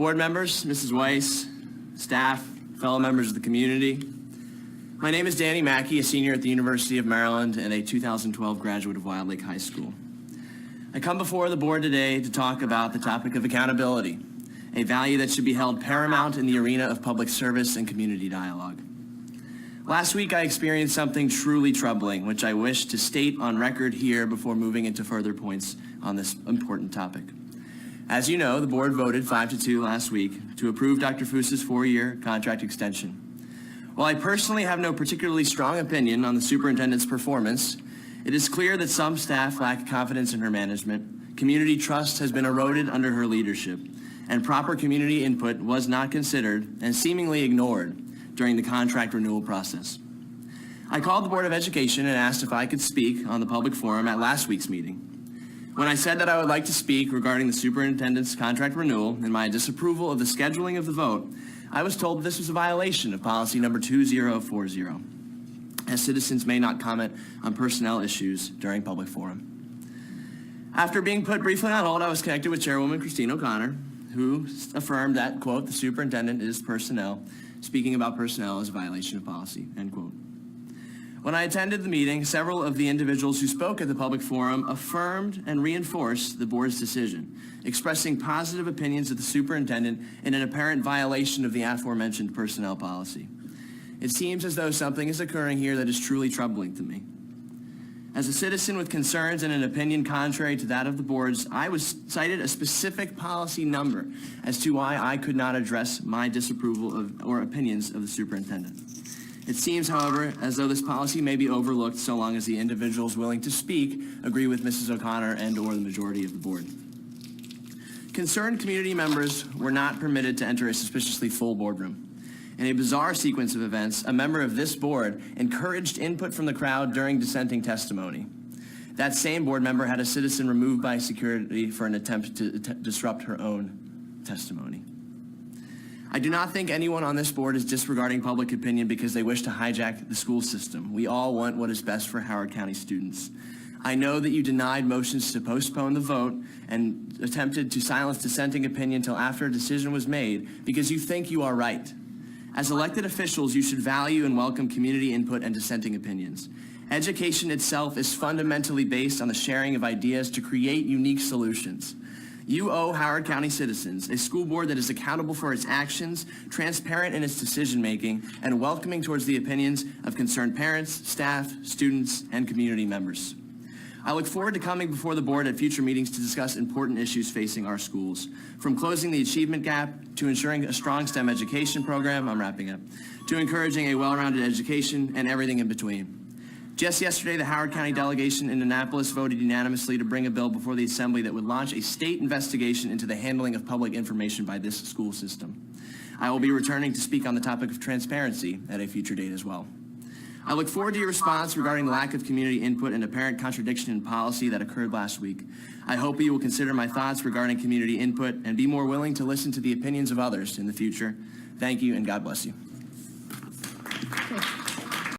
Board members, Mrs. Weiss, staff, fellow members of the community. My name is Danny Mackey, a senior at the University of Maryland and a 2012 graduate of Wild Lake High School. I come before the board today to talk about the topic of accountability, a value that should be held paramount in the arena of public service and community dialogue. Last week, I experienced something truly troubling, which I wish to state on record here before moving into further points on this important topic. As you know, the board voted 5-2 last week to approve Dr. Fusa's 4-year contract extension. While I personally have no particularly strong opinion on the superintendent's performance, it is clear that some staff lack confidence in her management, community trust has been eroded under her leadership, and proper community input was not considered and seemingly ignored during the contract renewal process. I called the Board of Education and asked if I could speak on the public forum at last week's meeting. When I said that I would like to speak regarding the superintendent's contract renewal and my disapproval of the scheduling of the vote, I was told that this was a violation of policy number 2040, as citizens may not comment on personnel issues during public forum. After being put briefly on hold, I was connected with Chairwoman Christine O'Connor, who affirmed that, quote, the superintendent is personnel. Speaking about personnel is a violation of policy, end quote. When I attended the meeting, several of the individuals who spoke at the public forum affirmed and reinforced the board's decision, expressing positive opinions of the superintendent in an apparent violation of the aforementioned personnel policy. It seems as though something is occurring here that is truly troubling to me. As a citizen with concerns and an opinion contrary to that of the board's, I was cited a specific policy number as to why I could not address my disapproval of or opinions of the superintendent. It seems, however, as though this policy may be overlooked so long as the individuals willing to speak agree with Mrs. O'Connor and/or the majority of the board. Concerned community members were not permitted to enter a suspiciously full boardroom. In a bizarre sequence of events, a member of this board encouraged input from the crowd during dissenting testimony. That same board member had a citizen removed by security for an attempt to disrupt her own testimony. I do not think anyone on this board is disregarding public opinion because they wish to hijack the school system. We all want what is best for Howard County students. I know that you denied motions to postpone the vote and attempted to silence dissenting opinion until after a decision was made because you think you are right. As elected officials, you should value and welcome community input and dissenting opinions. Education itself is fundamentally based on the sharing of ideas to create unique solutions. You owe Howard County citizens a school board that is accountable for its actions, transparent in its decision-making, and welcoming towards the opinions of concerned parents, staff, students, and community members. I look forward to coming before the board at future meetings to discuss important issues facing our schools, from closing the achievement gap to ensuring a strong STEM education program, I'm wrapping up, to encouraging a well-rounded education and everything in between. Just yesterday, the Howard County delegation in Annapolis voted unanimously to bring a bill before the Assembly that would launch a state investigation into the handling of public information by this school system. I will be returning to speak on the topic of transparency at a future date as well. I look forward to your response regarding the lack of community input and apparent contradiction in policy that occurred last week. I hope you will consider my thoughts regarding community input and be more willing to listen to the opinions of others in the future. Thank you, and God bless you.